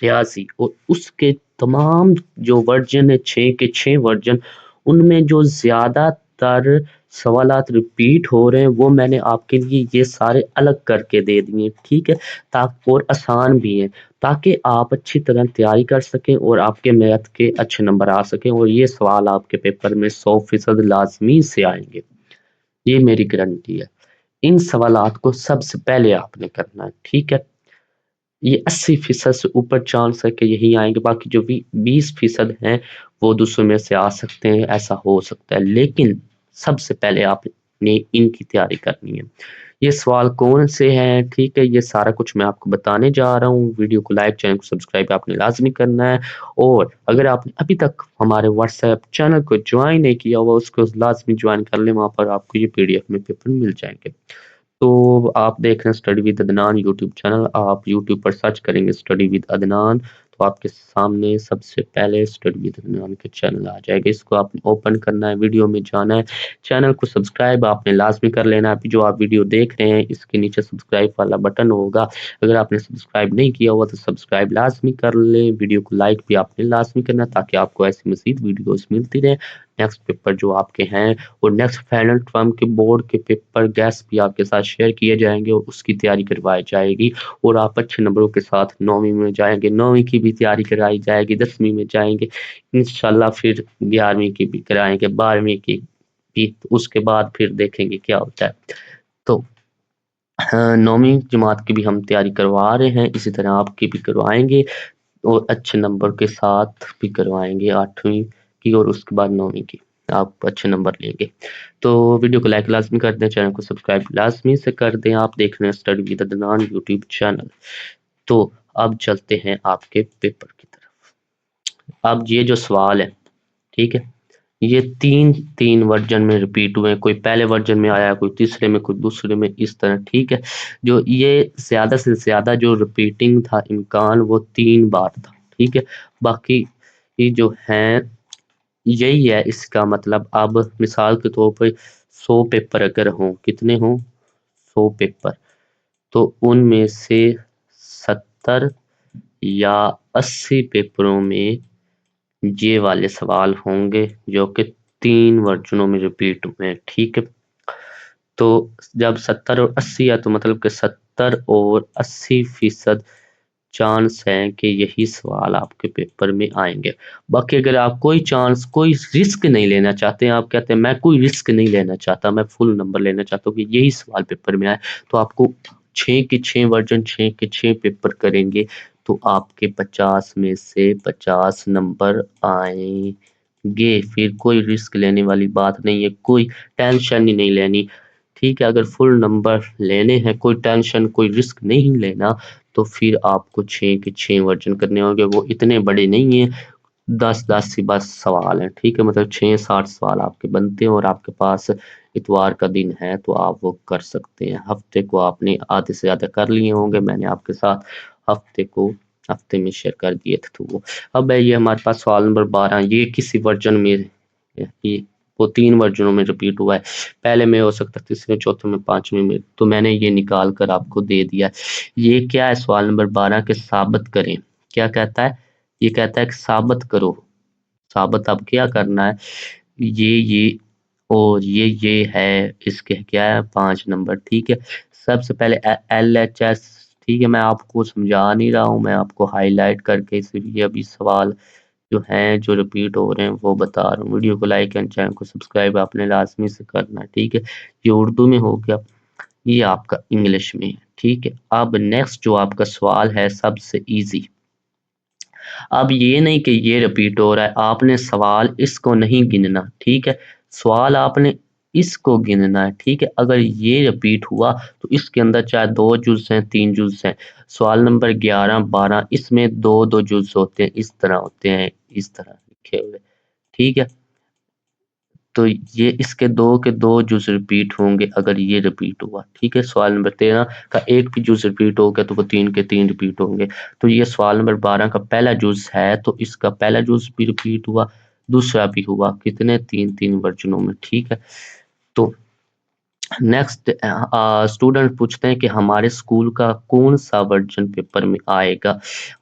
ریاضی اور اس کے تمام جو ورژن ہے 6 کے 6 ورژن، ان میں جو زیادہ تر سوالات ریپیٹ ہو رہے ہیں وہ میں نے آپ کے لیے یہ سارے الگ کر کے دے دیے، ٹھیک ہے، اور آسان بھی ہیں تاکہ آپ اچھی طرح تیاری کر سکیں اور آپ کے میتھ کے اچھے نمبر آ سکیں، اور یہ سوال آپ کے پیپر میں 100% لازمی سے آئیں گے، یہ میری گارنٹی ہے۔ ان سوالات کو سب سے پہلے آپ نے کرنا ہے، ٹھیک ہے، یہ 80% سے اوپر چانس ہے کہ یہی آئیں گے، باقی جو 20% ہیں وہ دوسروں میں سے آ سکتے ہیں، ایسا ہو سکتا ہے، لیکن سب سے پہلے آپ نے ان کی تیاری کرنی ہے۔ یہ سوال کون سے ہیں، ٹھیک ہے، یہ سارا کچھ میں آپ کو بتانے جا رہا ہوں۔ ویڈیو کو لائک، چینل کو سبسکرائب آپ نے لازمی کرنا ہے، اور اگر آپ نے ابھی تک ہمارے واٹس ایپ چینل کو جوائن نہیں کیا ہوا اس کو لازمی جوائن کر لیں، وہاں پر آپ کو یہ PDF میں پیپر مل جائیں گے۔ تو آپ دیکھ رہے ہیں study with Adnan YouTube channel, آپ یوٹیوب پر سرچ کریں گے اسٹڈی ود عدنان تو آپ کے سامنے سب سے پہلے اسٹڈی ود عدنان کے چینل آ جائے گا، اس کو آپ نے اوپن کرنا ہے، ویڈیو میں جانا ہے، چینل کو سبسکرائب آپ نے لازمی کر لینا ہے۔ ابھی جو آپ ویڈیو دیکھ رہے ہیں اس کے نیچے سبسکرائب والا بٹن ہوگا، اگر آپ نے سبسکرائب نہیں کیا ہوا تو سبسکرائب لازمی کر لیں، ویڈیو کو لائک بھی آپ نے لازمی کرنا تاکہ آپ کو ایسی مزید ویڈیوز ملتی رہیں۔ نیکسٹ پیپر جو آپ کے ہیں اور نیکسٹ فائنل ٹرم کے بورڈ کے پیپر گیس بھی آپ کے ساتھ شیئر کیے جائیں گے اور اس کی تیاری کروائی جائے گی، اور آپ اچھے نمبروں کے ساتھ 9ویں میں جائیں گے، 9ویں کی بھی تیاری کرائی جائے گی، 10ویں میں جائیں گے انشاءاللہ، پھر 11ویں کی بھی کرائیں گے، 12ویں کی بھی، اس کے بعد پھر دیکھیں گے کیا ہوتا ہے۔ تو 9ویں جماعت کی بھی ہم تیاری کروا رہے ہیں، اسی طرح آپ کی بھی کروائیں گے، اور اچھے نمبر کے ساتھ بھی کروائیں گے 8ویں کی، اور اس کے بعد 9ویں کی آپ اچھے نمبر لیں گے۔ تو ویڈیو کو لائک لازمی کر دیں، چینل کو سبسکرائب لازمی سے کر دیں، آپ دیکھ رہے ہیں study with Adnan YouTube channel. تو اب چلتے ہیں آپ کے پیپر کی طرف۔ اب یہ جو سوال ہے، ٹھیک ہے، یہ تین ورژن میں ریپیٹ ہوئے ہیں، کوئی پہلے ورژن میں آیا، کوئی تیسرے میں، کوئی دوسرے میں، اس طرح، ٹھیک ہے۔ جو یہ زیادہ سے زیادہ جو ریپیٹنگ تھا امکان وہ 3 بار تھا، ٹھیک ہے، باقی یہ جو ہیں یہی ہے، اس کا مطلب اب مثال کے طور پر 100 پیپر اگر ہوں، کتنے ہوں، 100 پیپر، تو ان میں سے 70 یا 80 پیپروں میں یہ والے سوال ہوں گے جو کہ 3 ورژنوں میں ریپیٹ ہوئے ہیں، ٹھیک ہے۔ تو جب 70 اور 80 ہے تو مطلب کہ 70 اور 80% چانس ہے کہ یہی سوال آپ کے پیپر میں آئیں گے۔ باقی اگر آپ کوئی چانس، کوئی رسک نہیں لینا چاہتے ہیں، آپ کہتے ہیں میں کوئی رسک نہیں لینا چاہتا، میں فل نمبر لینا چاہتا ہوں کہ یہی سوال پیپر میں آئے، تو آپ کو 6 کے 6 ورژن، 6 کے 6 پیپر کریں گے تو آپ کے 50 میں سے 50 نمبر آئیں گے، پھر کوئی رسک لینے والی بات نہیں ہے، کوئی ٹینشن ہی نہیں لینی، ٹھیک ہے۔ اگر فل نمبر لینے ہیں، کوئی ٹینشن، کوئی رسک نہیں لینا، تو پھر آپ کو 6 کے 6 ورژن کرنے ہوں گے، وہ اتنے بڑے نہیں ہیں، 10 سی بس سوال ہیں، ٹھیک ہے، مطلب 60 سوال آپ کے بنتے ہیں، اور آپ کے پاس اتوار کا دن ہے تو آپ وہ کر سکتے ہیں۔ ہفتے کو آپ نے آدھے سے زیادہ کر لیے ہوں گے، میں نے آپ کے ساتھ ہفتے میں شیئر کر دیے تھے، تو وہ اب ہے یہ ہمارے پاس سوال نمبر 12، یہ کسی ورژن میں، وہ 3 ورژنوں میں ریپیٹ ہوا ہے، پہلے میں ہو سکتا ہے، تیسرے، چوتھے میں، 5ویں میں، تو میں نے یہ نکال کر آپ کو دے دیا ہے۔ یہ کیا ہے سوال نمبر 12 کے ثابت کریں، کیا کہتا ہے، یہ کہتا ہے کہ ثابت کرو، ثابت اب کیا کرنا ہے، یہ اور یہ ہے، اس کے کیا ہے 5 نمبر، ٹھیک ہے۔ سب سے پہلے LHS، ٹھیک ہے، میں آپ کو سمجھا نہیں رہا ہوں، میں آپ کو ہائی لائٹ کر کے اس لیے ابھی سوال جو ہیں جو ریپیٹ ہو رہے ہیں وہ بتا رہا ہوں۔ ویڈیو کو لائک اینڈ چینل کو سبسکرائب آپ نے لازمی سے کرنا ہے، ٹھیک ہے، یہ اردو میں ہو گیا، یہ آپ کا انگلش میں ہے، ٹھیک ہے۔ اب نیکسٹ جو آپ کا سوال ہے سب سے ایزی، اب یہ نہیں کہ یہ ریپیٹ ہو رہا ہے، آپ نے سوال اس کو نہیں گننا، ٹھیک ہے، سوال آپ نے اس کو گننا ہے، ٹھیک ہے۔ اگر یہ ریپیٹ ہوا تو اس کے اندر چاہے 2 جز ہیں، 3 جز ہیں، سوال نمبر 11 12 اس میں 2 جز ہوتے ہیں، اس طرح ہوتے ہیں، اس طرح لکھے ہوئے، ٹھیک ہے۔ تو یہ اس کے 2 جز ریپیٹ ہوں گے اگر یہ ریپیٹ ہوا، ٹھیک ہے۔ سوال نمبر 13 کا ایک بھی جز ریپیٹ ہو گیا تو وہ 3 کے 3 ریپیٹ ہوں گے، تو یہ سوال نمبر 12 کا پہلا جز ہے تو اس کا پہلا جز بھی ریپیٹ ہوا، دوسرا بھی ہوا، کتنے 3 ورژنوں میں، ٹھیک ہے۔ تو नेक्स्ट स्टूडेंट पूछते हैं कि हमारे स्कूल का कौन सा वर्जन पेपर में आएगा।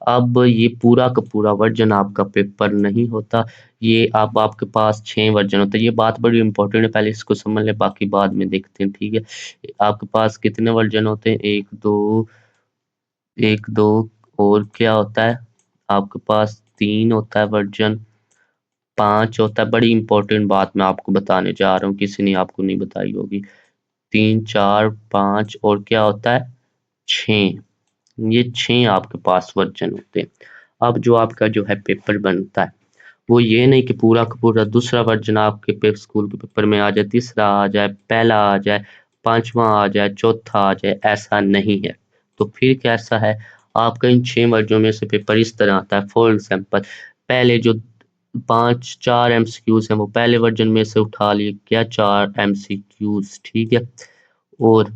अब ये पूरा का पूरा वर्जन आपका पेपर नहीं होता, ये अब आपके पास 6 वर्जन होते हैं। ये बात बड़ी इंपॉर्टेंट है, पहले इसको समझ लें, बाकी बाद में देखते हैं, ठीक है। आपके पास कितने वर्जन होते हैं? एक दो और क्या होता है आपके पास? 3 होता है वर्जन, 5 होता है। बड़ी इंपॉर्टेंट बात मैं आपको बताने जा रहा हूँ, किसी ने आपको नहीं बताई होगी। 3, 4, 5 और क्या होता है? 6। ये 6 आपके पास वर्जन होते हैं। अब जो आपका जो है पेपर बनता है, वो ये नहीं कि पूरा का पूरा दूसरा वर्जन आपके स्कूल के पेपर में आ जाए, तीसरा आ जाए, पहला आ जाए, पांचवा आ जाए, चौथा आ जाए, ऐसा नहीं है। तो फिर कैसा है? आपका इन 6 वर्जनों में से पेपर इस तरह आता है। फॉर एग्जाम्पल, पहले जो 4 एमसीक्यूज हैं वो पहले वर्जन में से उठा लिए, क्या 4 एमसीक्यूज, ठीक है। और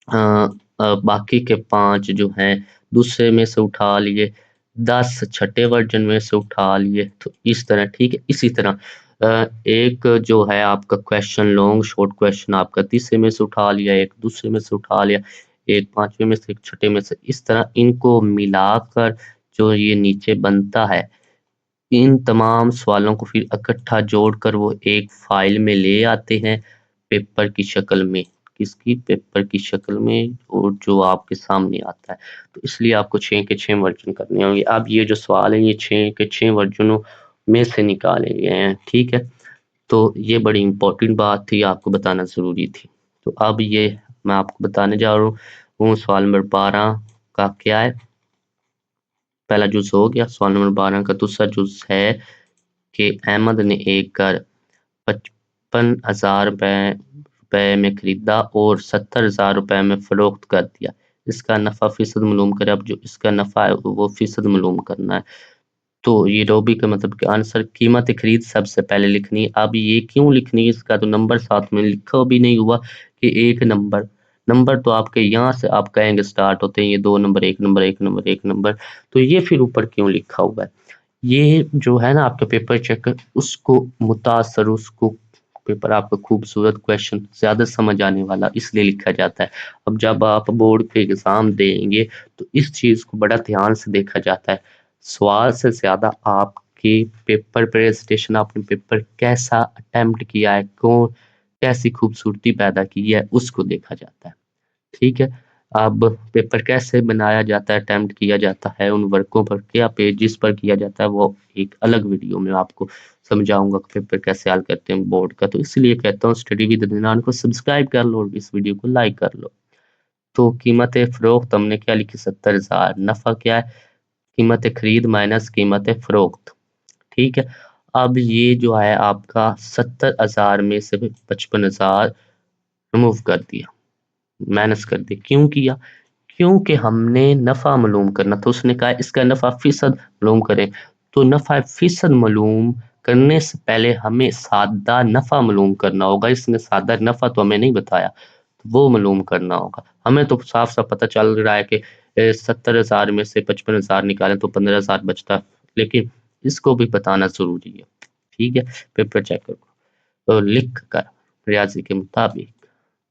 अ, बाकी के 5 जो हैं दूसरे में से उठा लिए, 10 छठे वर्जन में से उठा लिए। तो इस तरह, ठीक है। इसी तरह एक जो है आपका क्वेश्चन, लॉन्ग शॉर्ट क्वेश्चन, आपका तीसरे में से उठा लिया, एक दूसरे में से उठा लिया, एक पांचवे में से, एक छठे में से। इस तरह इनको मिलाकर जो ये नीचे बनता है, इन तमाम सवालों को फिर इकट्ठा जोड़कर वो एक फाइल में ले आते हैं, पेपर की शक्ल में। किसकी? पेपर की शक्ल में, और जो आपके सामने आता है। तो इसलिए आपको 6 के 6 वर्जन करने होंगे। अब ये जो सवाल है ये 6 के 6 वर्जनों में से निकाले गए हैं, ठीक है। तो ये बड़ी इंपॉर्टेंट बात थी, आपको बताना जरूरी थी। तो अब ये मैं आपको बताने जा रहा हूँ, वो सवाल नंबर 12 का क्या है। पहला जुज हो गया। सवाल नंबर 12 का दूसरा जुज है कि अहमद ने एक घर 55,000 रुपए में खरीदा और 70,000 रुपए में फरोख्त कर दिया। इसका नफा फीसद मालूम करे। अब जो इसका नफा है वो फीसद मालूम करना है। तो ये रोबी का मतलब कि आंसर, कीमत खरीद सबसे पहले लिखनी है। अब ये क्यों लिखनी है? इसका तो नंबर साथ में लिखा भी नहीं हुआ कि एक नंबर। नंबर तो आपके यहाँ से आप कहेंगे स्टार्ट होते हैं, ये 2 नंबर, 1 नंबर, 1 नंबर, 1 नंबर। तो ये फिर ऊपर क्यों लिखा हुआ है? ये जो है ना आपका पेपर चेकर, उसको मुतासर, उसको पेपर आपका खूबसूरत क्वेश्चन ज्यादा समझ आने वाला इसलिए लिखा जाता है। अब जब आप बोर्ड पे एग्जाम देंगे तो इस चीज को बड़ा ध्यान से देखा जाता है। सवाल से ज्यादा आपके पेपर प्रेजेंटेशन, आपने पेपर कैसा अटेम्प्ट किया है, कौन कैसी खूबसूरती पैदा की है, उसको देखा जाता है, ठीक है। अब पेपर कैसे बनाया जाता है, अटेम्प्ट किया जाता है, उन वर्कों पर क्या पेजेस पर किया जाता है, वो एक अलग वीडियो में आपको समझाऊंगा कि पेपर कैसे हल करते हैं बोर्ड का। तो इसलिए कहता हूँ स्टडी विद अदनान को सब्सक्राइब कर लो और इस वीडियो को लाइक कर लो। तो कीमत फरोख्त हमने क्या लिखी? 70,000। नफा क्या है? कीमत खरीद माइनस कीमत फरोख्त, ठीक है। अब ये जो है आपका 70,000 में से 55,000 रिमूव कर दिया, माइनस कर दिया। क्यों किया? क्योंकि हमने नफा मालूम करना था। उसने कहा इसका नफा फीसद मालूम करें। तो नफा फीसद मालूम करने से पहले हमें सादा नफा मालूम करना होगा। इसने सादा नफा तो हमें नहीं बताया, तो वो मालूम करना होगा। हमें तो साफ साफ पता चल रहा है कि 70,000 में से 55,000 निकालें तो 15,000 बचता है, लेकिन इसको भी बताना जरूरी है, ठीक है। पेपर चेक करो तो लिख कर रियाजी के मुताबिक,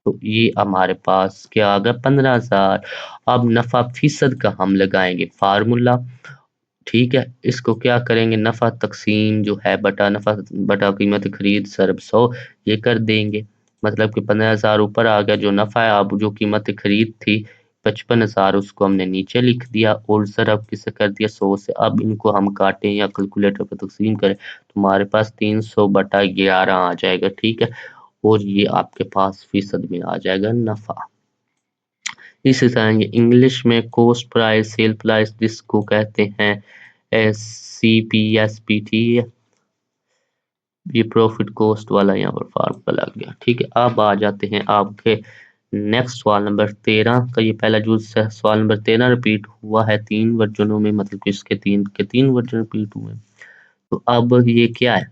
तो ये हमारे पास क्या आ गया? 15,000। अब नफा फीसद का हम लगाएंगे फार्मूला, ठीक है। इसको क्या करेंगे? नफा तकसीम जो है बटा नफा बटा कीमत खरीद सरब 100, ये कर देंगे। मतलब कि 15,000 ऊपर आ गया जो नफा है। अब जो कीमत खरीद थी 55,000, उसको हमने नीचे लिख दिया और ज़रब किसे कर दिया? 100 से। अब इनको हम काटें या कैलकुलेटर पर तकसीम करें तो हमारे पास 300/11 आ जाएगा, ठीक है। और ये आपके पास फीसद में आ जाएगा नफा। इसी तरह ये इंग्लिश में कॉस्ट प्राइस, सेल प्राइस, जिसको कहते हैं CPSPT, ये प्रॉफिट कॉस्ट वाला यहाँ पर फार्मूला लग गया, ठीक है। अब आ जाते हैं आपके नेक्स्ट सवाल नंबर 13 का। ये पहला जो सवाल नंबर 13 रिपीट हुआ है 3 वर्जनों में, मतलब कि इसके 3 के 3 वर्जन रिपीट हुए हैं। तो अब ये क्या है?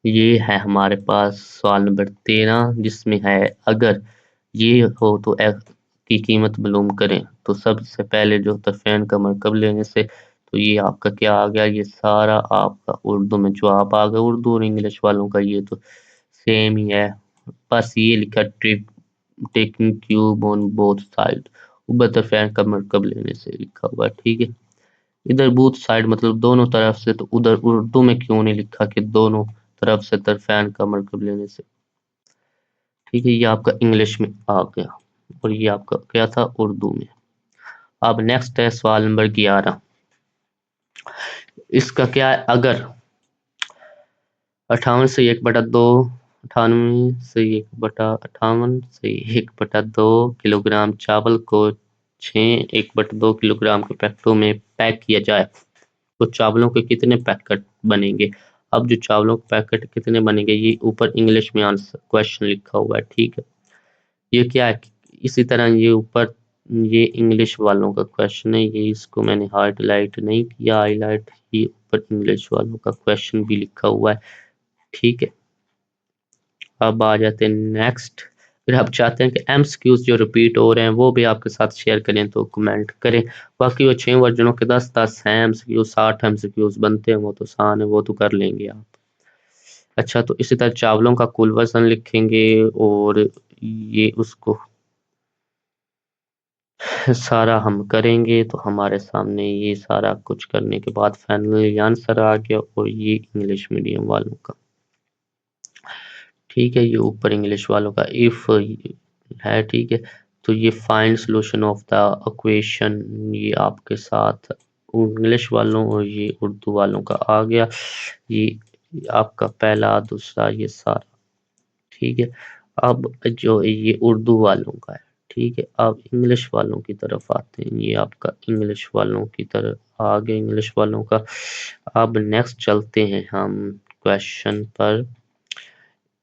ये है हमारे पास सवाल नंबर 13, जिसमें है अगर ये हो तो एफ की कीमत मालूम करें। तो सबसे पहले जो होता है फैन का मरकब लेने से, तो ये आपका क्या आ गया? ये सारा आपका उर्दू में जवाब आ गया। उर्दू और इंग्लिश वालों का ये तो सेम ही है, बस ये लिखा trip taking cube on both side, ऊपर तरफैन का मरकब लेने से लिखा हुआ है, ठीक है। इधर बोथ साइड मतलब दोनों तरफ से, तो उधर उर्दू में क्यों नहीं लिखा कि दोनों तरफ से तरफैन का मरकब लेने से, ठीक है। ये आपका इंग्लिश में आ गया और ये आपका क्या था उर्दू में। अब नेक्स्ट है सवाल नंबर 11। इसका क्या है, अगर 58 से 1/2, 98 से 1/58 से 1/2 किलोग्राम चावल को 6 1/2 किलोग्राम के पैकेटों में पैक किया जाए तो चावलों के कितने पैकेट बनेंगे। अब जो चावलों के पैकेट कितने बनेंगे ये ऊपर इंग्लिश में आंसर क्वेश्चन लिखा हुआ है, ठीक है। ये क्या है, इसी तरह ये ऊपर ये इंग्लिश वालों का क्वेश्चन है, ये इसको मैंने हाईलाइट नहीं किया, हाईलाइट ये ऊपर इंग्लिश वालों का क्वेश्चन भी लिखा हुआ है, ठीक है। अब आ जाते हैं नेक्स्ट। अगर आप चाहते हैं कि एमसीक्यूज जो रिपीट हो रहे हैं वो भी आपके साथ शेयर करें तो कमेंट करें। बाकी वो 6 वर्जनों के 10 हैं एमसीक्यूज, 60 एमसीक्यूज बनते हैं, वो तो आसान है, वो तो कर लेंगे आप। अच्छा, तो इसी तरह चावलों का कुल वजन लिखेंगे और ये उसको सारा हम करेंगे तो हमारे सामने ये सारा कुछ करने के बाद फाइनली आंसर आ गया और ये इंग्लिश मीडियम वालों का, ठीक है। ये ऊपर इंग्लिश वालों का इफ है, ठीक है। तो ये find solution of the equation ये आपके साथ इंग्लिश वालों और ये उर्दू वालों का आ गया। ये आपका पहला दूसरा ये सारा, ठीक है। अब जो ये उर्दू वालों का है, ठीक है। अब इंग्लिश वालों की तरफ आते हैं, ये आपका इंग्लिश वालों की तरफ आ गया इंग्लिश वालों का। अब नेक्स्ट चलते हैं हम क्वेश्चन पर।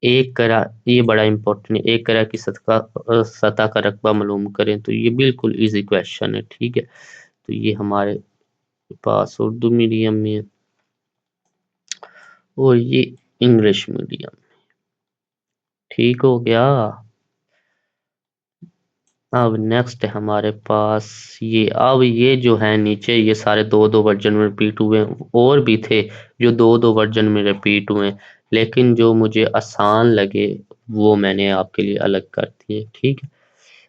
एक करा, ये बड़ा इंपॉर्टेंट है, एक करा की सतह का रकबा मालूम करें, तो ये बिल्कुल इजी क्वेश्चन है, ठीक है। तो ये हमारे पास उर्दू मीडियम में और ये इंग्लिश मीडियम, ठीक हो गया। अब नेक्स्ट है हमारे पास ये, अब ये जो है नीचे ये सारे दो दो वर्जन में रिपीट हुए हैं, और भी थे जो दो दो वर्जन में रिपीट हुए हैं, लेकिन जो मुझे आसान लगे वो मैंने आपके लिए अलग कर दिए, ठीक है।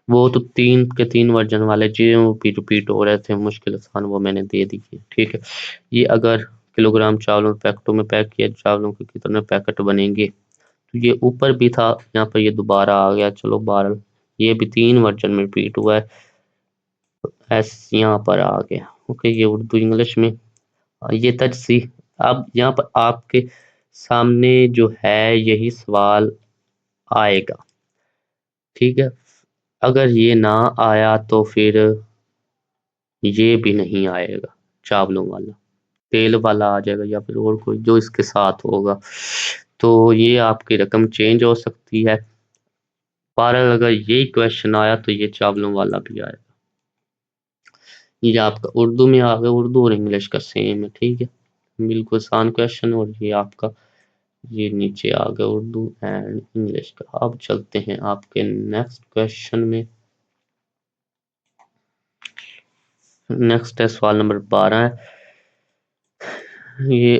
वो तो 3 के 3 वर्जन वाले जो रिपीट हो रहे थे मुश्किल आसान वो मैंने दे दिए, ठीक है। ये अगर किलोग्राम चावलों पैकेटों में पैक किया चावलों के कितने पैकेट बनेंगे, तो ये ऊपर भी था, यहाँ पर ये दोबारा आ गया, चलो 12, ये भी 3 वर्जन में रिपीट हुआ है, एस यहाँ पर आ गया, ओके। ये उर्दू इंग्लिश में ये तजसीह। अब यहाँ पर आपके सामने जो है यही सवाल आएगा, ठीक है। अगर ये ना आया तो फिर ये भी नहीं आएगा, चावलों वाला तेल वाला आ जाएगा या फिर और कोई जो इसके साथ होगा, तो ये आपकी रकम चेंज हो सकती है। पर अगर यही क्वेश्चन आया तो ये चावलों वाला भी आएगा। ये आपका उर्दू में आ गया, उर्दू और इंग्लिश का सेम है, ठीक है। बिल्कुल आसान क्वेश्चन, और ये आपका ये नीचे आ गया उर्दू एंड इंग्लिश का। अब चलते हैं आपके नेक्स्ट क्वेश्चन में। नेक्स्ट है सवाल नंबर 12 है। ये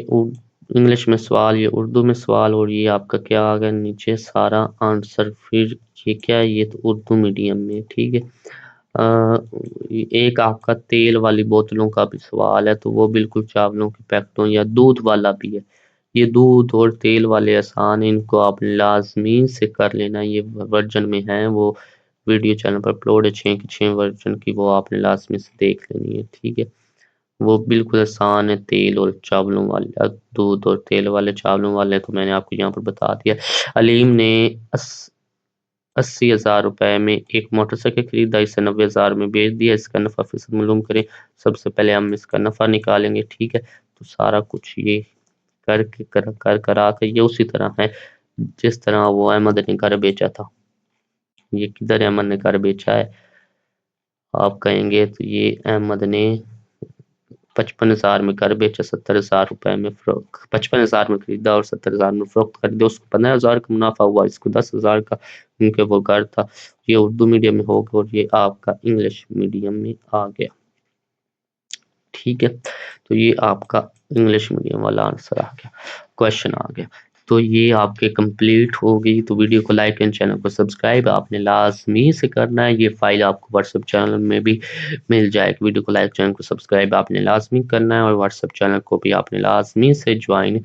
इंग्लिश में सवाल, ये उर्दू में सवाल, और ये आपका क्या आ गया नीचे सारा आंसर। फिर ये क्या है, ये तो उर्दू मीडियम में, ठीक है। एक आपका तेल वाली बोतलों का भी सवाल है, तो वो बिल्कुल चावलों के पैकेटों या दूध वाला भी है। ये दूध और तेल वाले आसान है, इनको आप लाजमी से कर लेना, ये वर्जन में है, वो वीडियो चैनल पर अपलोड है 6 की 6 वर्जन की, वो आपने लाजमी से देख लेनी है, ठीक है। वो बिल्कुल आसान है, तेल और चावलों वाले दूध और तेल वाले चावलों वाले तो मैंने आपको यहाँ पर बता दिया। अलीम ने 80,000 रुपए में एक मोटरसाइकिल खरीदा, इसे 90,000 में बेच दिया, इसका नफा फीसद मालूम करें। सबसे पहले हम इसका नफा निकालेंगे, ठीक है। तो सारा कुछ ये करके करा के ये उसी तरह है जिस तरह वो अहमद ने घर बेचा था। ये किधर अहमद ने घर बेचा है आप कहेंगे, तो ये अहमद ने 55,000 में घर बेचा, 70,000 रुपए में 55,000 में खरीदा और 70,000 में फरोख्त कर दिया, उसको 15,000 का मुनाफा हुआ, इसको 10,000 का, क्योंकि वो घर था। ये उर्दू मीडियम में हो गया और ये आपका इंग्लिश मीडियम में आ गया, ठीक है। तो ये आपका इंग्लिश मीडियम वाला आंसर आ गया, क्वेश्चन आ गया। تو یہ آپ کے کمپلیٹ ہوگی، تو ویڈیو کو لائک اینڈ چینل کو سبسکرائب آپ نے لازمی سے کرنا ہے۔ یہ فائل آپ کو واٹس ایپ چینل میں بھی مل جائے گا۔ ویڈیو کو لائک، چینل کو سبسکرائب آپ نے لازمی کرنا ہے، اور واٹس ایپ چینل کو بھی آپ نے لازمی سے جوائن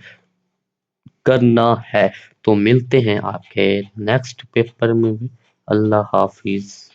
کرنا ہے۔ تو ملتے ہیں آپ کے نیکسٹ پیپر میں بھی۔ اللہ حافظ۔